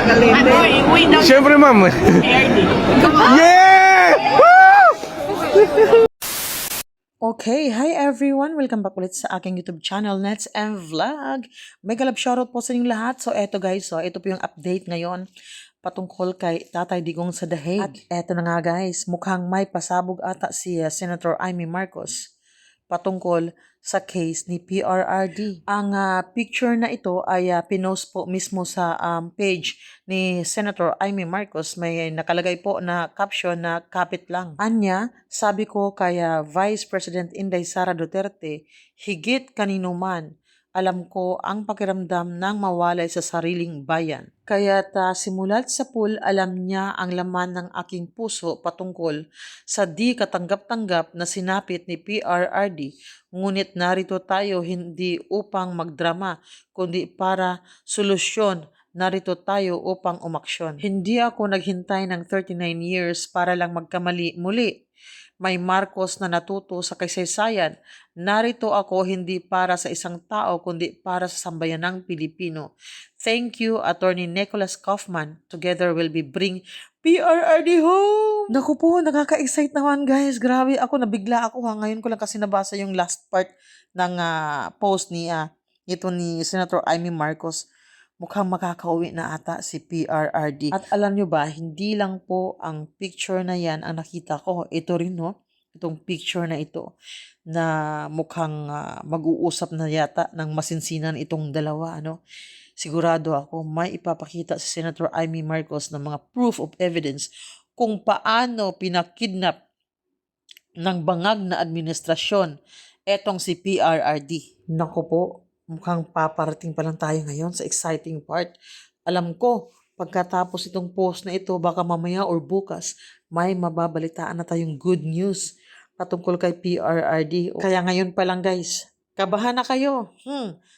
Ano, iuwe daw Siyempre, ma'am. PRRD. Yeah! Woo! Okay, hi everyone! Welcome back ulit sa aking YouTube channel, Nets and Vlog. Mega love shoutout po sa inyong lahat. So eto guys, ito po yung update ngayon patungkol kay Tatay Digong sa The Hague. At eto na nga guys, mukhang may pasabog ata si Senator Imee Marcos patungkol sa case ni PRRD. Ang picture na ito ay pinost po mismo sa page ni Senator Imee Marcos. May nakalagay po na caption na kapit lang. Anya, sabi ko kaya Vice President Inday Sara Duterte, higit kanino man, alam ko ang pakiramdam ng mawalay sa sariling bayan. Kaya't simulat sa pool, alam niya ang laman ng aking puso patungkol sa di katanggap-tanggap na sinapit ni PRRD. Ngunit narito tayo hindi upang magdrama, kundi para solusyon. Narito tayo upang umaksyon. Hindi ako naghintay ng 39 years para lang magkamali muli. May Marcos na natuto sa kasaysayan. Narito ako hindi para sa isang tao kundi para sa sambayanang Pilipino. Thank you, Atty. Nicholas Kaufman. Together will be bring PRRD home! Naku po, nakaka-excite naman guys. Grabe, nabigla ako Ngayon ko lang kasi nabasa yung last part ng post ni Senator Imee Marcos. Mukhang makakauwi na ata si PRRD. At alam nyo ba, hindi lang po ang picture na yan ang nakita ko. Ito rin, no? Itong picture na ito na mukhang mag-uusap na yata ng masinsinan itong dalawa, ano? Sigurado ako may ipapakita si Senator Imee Marcos ng mga proof of evidence kung paano pinakidnap ng bangag na administrasyon etong si PRRD. Naku po, mukhang paparating pa lang tayo ngayon sa exciting part. Alam ko, pagkatapos itong post na ito, baka mamaya or bukas, may mababalitaan na tayong good news patungkol kay PRRD. Kaya ngayon pa lang guys, kabahan na kayo.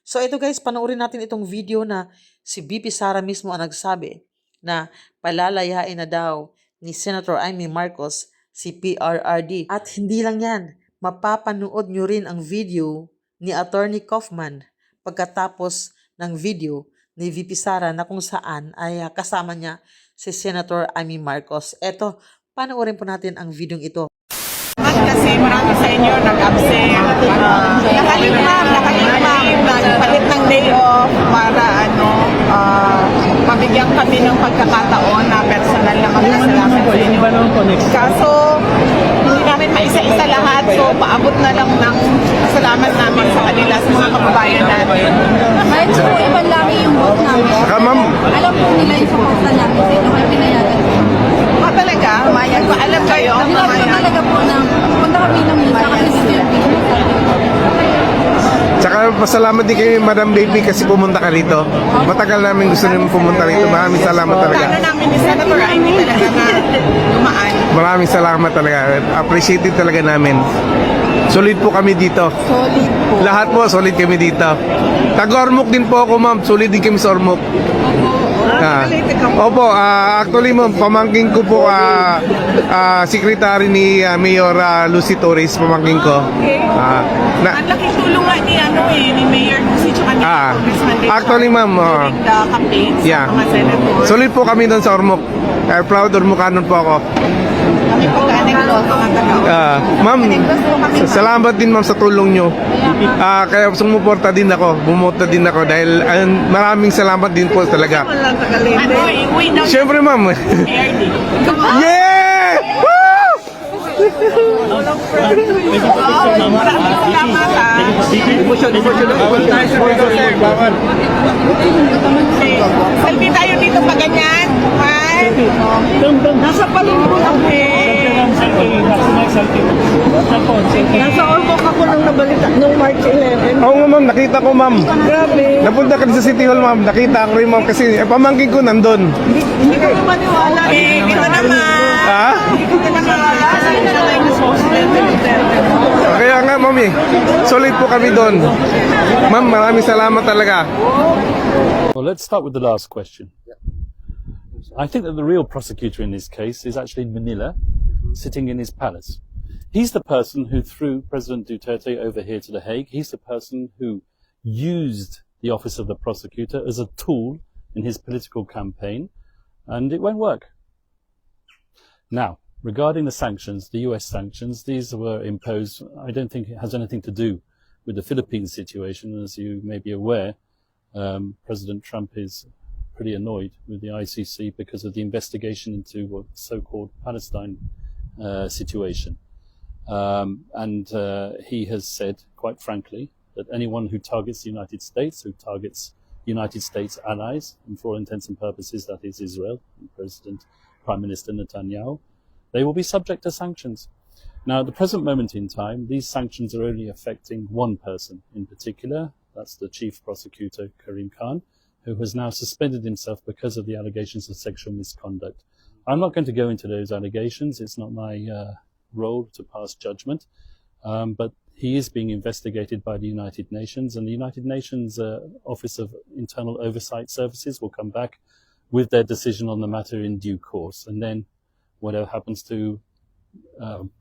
So ito guys, panoorin natin itong video na si BP Sara mismo ang nagsabi na palalayain na daw ni Senator Imee Marcos si PRRD. At hindi lang yan, mapapanood nyo rin ang video ni Atty. Kaufman pagkatapos ng video ni VP Sara na kung saan ay kasama niya si Senator Imee Marcos. Eto, panoorin po natin ang video ito. Kasi marami sa inyo nag-absent. Nakalimam, nagpalit ng day off para mabigyan kami ng pagkakataon na personal na magkasalamat sa inyo. Kaso, hindi namin maisa-isa lahat. So, paabot na lang ng salamat namin sa kanila, sa mga kababayan namin. Kahit po ibang laki yung vote namin. Saka ma'am, Alam po nila yung support na namin sa inyo kaya pinayagan po. Talaga, mayan ko. Alam kayo, Sinabi ko talaga po na punta kami ng misa kasi si Sir Vic. saka pasalamat din kay Madam Baby kasi pumunta ka rito. Matagal namin gusto namin pumunta rito. Maraming salamat talaga. Plano namin ni Senator Imee talaga na dumaan. Maraming salamat talaga. Appreciated talaga namin. Solid po kami dito. Solid po. Lahat po, solid kami dito. Taga-Ormoc din po ako, ma'am. Solid din kami sa Ormoc. Opo, actually ma'am, pamangking ko po secretary ni Mayor Lucy Torres, pamangking ko. Okay. Ang laking tulong nga ni Mayor Lucy tsaka ni Congressman Detention actually ma'am, during the campaigns yeah. ng mga senators. Solid po kami doon sa Ormoc. Proud Ormocanon po ako. Kami pagka-anegdot, mga taga. Ma'am, salamat din ma'am sa tulong nyo. Kaya sumuporta din ako, bumoto din ako dahil maraming salamat din po talaga. Ano, iuwe daw Siyempre ma'am. PRRD. Yeah! Woo! Maraming salamat Selfie tayo dito pa ganyan. Nasa palungkot ang Nasa Ormoc ako nung nabalita nung March 11. Oo nga ma'am, nakita ko ma'am. Grabe. Napunta ka sa City Hall ma'am, nakita ko rin ma'am kasi pamangkin ko nandun. Hindi ko maniwala. Ito naman. Ha? Hindi ko maniwala. Kaya nga ma'am solid po kami doon. Ma'am, maraming salamat talaga. Well, let's start with the last question. I think that the real prosecutor in this case is actually in Manila, sitting in his palace. He's the person who threw President Duterte over here to The Hague. He's the person who used the office of the prosecutor as a tool in his political campaign, and it won't work. Now, regarding the sanctions, the US sanctions, these were imposed. I don't think it has anything to do with the Philippines situation. As you may be aware, President Trump is pretty annoyed with the ICC because of the investigation into what so-called Palestine situation. And he has said, quite frankly, that anyone who targets the United States, who targets United States allies, and for all intents and purposes that is Israel, and Prime Minister Netanyahu, they will be subject to sanctions. Now, at the present moment in time, these sanctions are only affecting one person in particular. That's the Chief Prosecutor, Karim Khan, who has now suspended himself because of the allegations of sexual misconduct. I'm not going to go into those allegations. It's not my role to pass judgment. But he is being investigated by the United Nations, and the United Nations Office of Internal Oversight Services will come back with their decision on the matter in due course. And then whatever happens to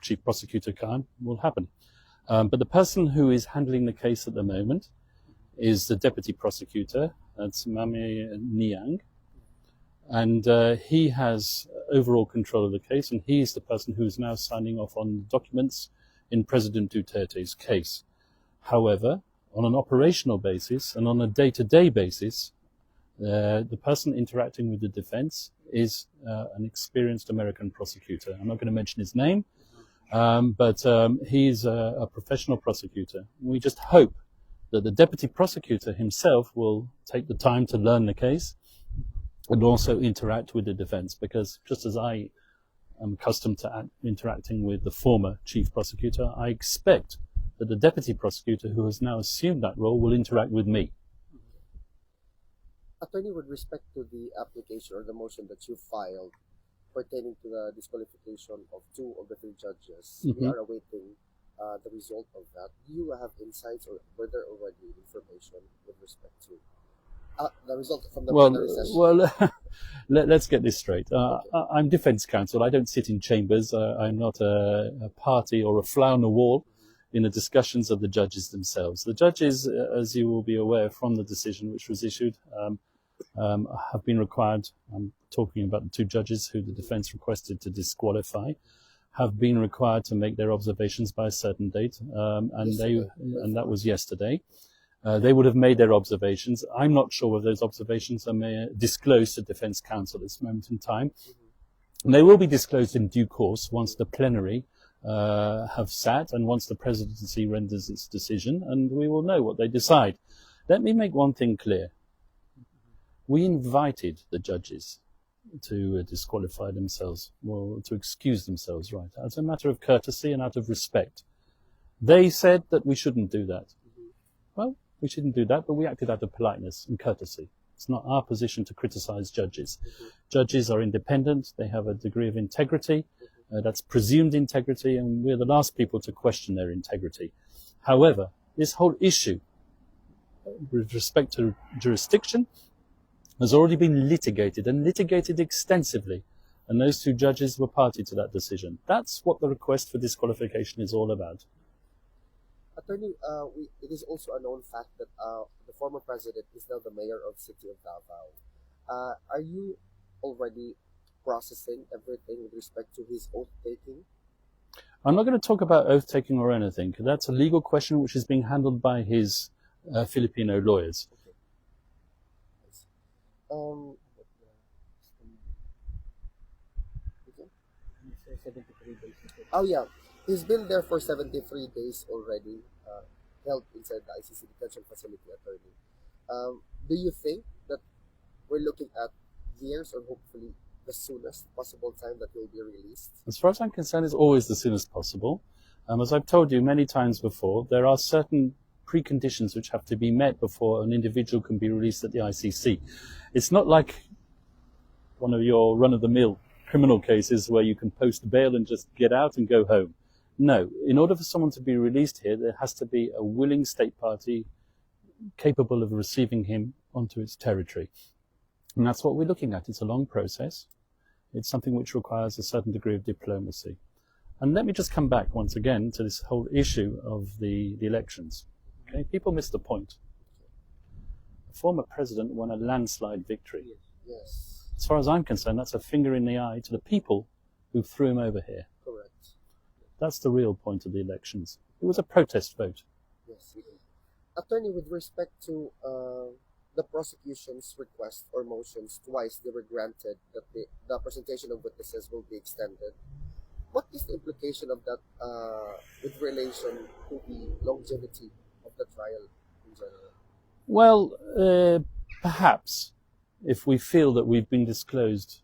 Chief Prosecutor Khan will happen. But the person who is handling the case at the moment is the Deputy Prosecutor, that's Mame Niang. And he has overall control of the case, and he is the person who is now signing off on documents in President Duterte's case. However, on an operational basis and on a day-to-day basis, the person interacting with the defense is an experienced American prosecutor. I'm not going to mention his name, but he's a professional prosecutor. We just hope that the deputy prosecutor himself will take the time to learn the case and also interact with the defense, because just as I am accustomed to interacting with the former chief prosecutor, I expect that the deputy prosecutor who has now assumed that role will interact with me. Attorney, with respect to the application or the motion that you filed pertaining to the disqualification of 2 of the 3 judges, we are awaiting the result of that. Do you have insights, or were there already information with respect to the result from the plenary session? Well, let's get this straight. I'm defense counsel. I don't sit in chambers. I'm not a party or a fly on the wall in the discussions of the judges themselves. The judges, as you will be aware from the decision which was issued, have been required, I'm talking about the 2 judges who the defense requested to disqualify, have been required to make their observations by a certain date, and that was yesterday. They would have made their observations. I'm not sure whether those observations are disclosed to defense counsel at this moment in time. And they will be disclosed in due course once the plenary have sat and once the presidency renders its decision, and we will know what they decide. Let me make one thing clear. We invited the judges to disqualify themselves, or to excuse themselves, right, as a matter of courtesy and out of respect. They said that we shouldn't do that. Well, we shouldn't do that, but we acted out of politeness and courtesy. It's not our position to criticize judges. Judges are independent. They have a degree of integrity. That's presumed integrity, and we're the last people to question their integrity. However, this whole issue with respect to jurisdiction has already been litigated, and litigated extensively, and those 2 judges were party to that decision. That's what the request for disqualification is all about. Attorney, it is also a known fact that the former president is now the mayor of the city of Davao. Are you already processing everything with respect to his oath-taking? I'm not going to talk about oath-taking or anything. That's a legal question which is being handled by his Filipino lawyers. Okay. Oh yeah, he's been there for 73 days already, held inside the ICC detention facility, attorney. Do you think that we're looking at years, or hopefully the soonest possible time that he'll be released? As far as I'm concerned, it's always the soonest possible. As I've told you many times before, there are certain preconditions which have to be met before an individual can be released at the ICC. It's not like one of your run-of-the-mill criminal cases where you can post bail and just get out and go home. No, in order for someone to be released here, there has to be a willing state party capable of receiving him onto its territory. And that's what we're looking at. It's a long process. It's something which requires a certain degree of diplomacy. And let me just come back once again to this whole issue of the elections. Okay, people miss the point. The former president won a landslide victory. Yes, As far as I'm concerned, that's a finger in the eye to the people who threw him over here. correct. That's the real point of the elections. It was a protest vote. Yes. Attorney, with respect to the prosecution's request or motions, twice they were granted that the presentation of witnesses will be extended. What is the implication of that with relation to the longevity of the trial in general? Well, perhaps if we feel that we've been disclosed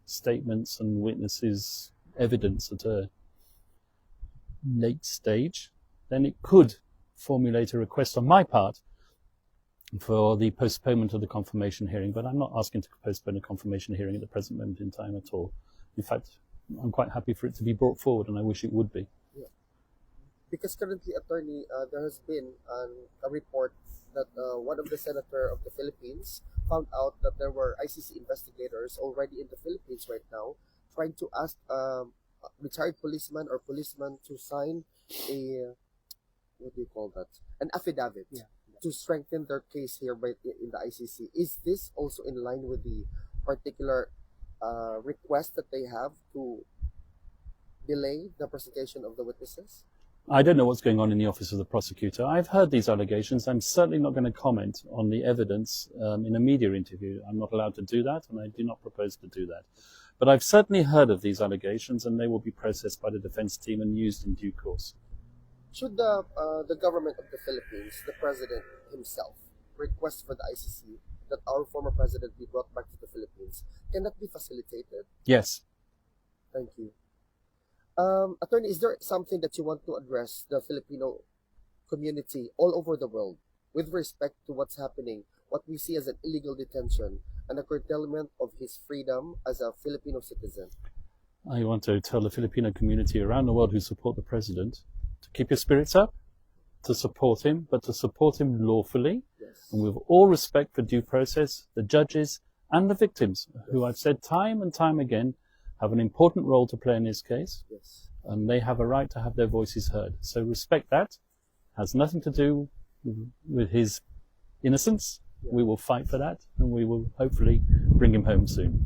statements and witnesses' evidence at a late stage, then it could formulate a request on my part for the postponement of the confirmation hearing, but I'm not asking to postpone a confirmation hearing at the present moment in time at all. In fact, I'm quite happy for it to be brought forward, and I wish it would be. Yeah. Because currently, Attorney, there has been a report that one of the senator of the Philippines found out that there were ICC investigators already in the Philippines right now trying to ask retired policeman or policeman to sign a, what do you call that? An affidavit to strengthen their case here in the ICC. Is this also in line with the particular request that they have to delay the presentation of the witnesses? I don't know what's going on in the office of the prosecutor. I've heard these allegations. I'm certainly not going to comment on the evidence in a media interview. I'm not allowed to do that, and I do not propose to do that. But I've certainly heard of these allegations, and they will be processed by the defense team and used in due course. Should the government of the Philippines, the president himself, request for the ICC that our former president be brought back to the Philippines, can that be facilitated? Yes. Thank you. Attorney, is there something that you want to address the Filipino community all over the world with respect to what's happening, what we see as an illegal detention and a curtailment of his freedom as a Filipino citizen? I want to tell the Filipino community around the world who support the president to keep your spirits up, to support him, but to support him lawfully, and with all respect for due process, the judges and the victims, who I've said time and time again have an important role to play in this case, and they have a right to have their voices heard. So respect that. Has nothing to do with his innocence. We will fight for that, and we will hopefully bring him home soon.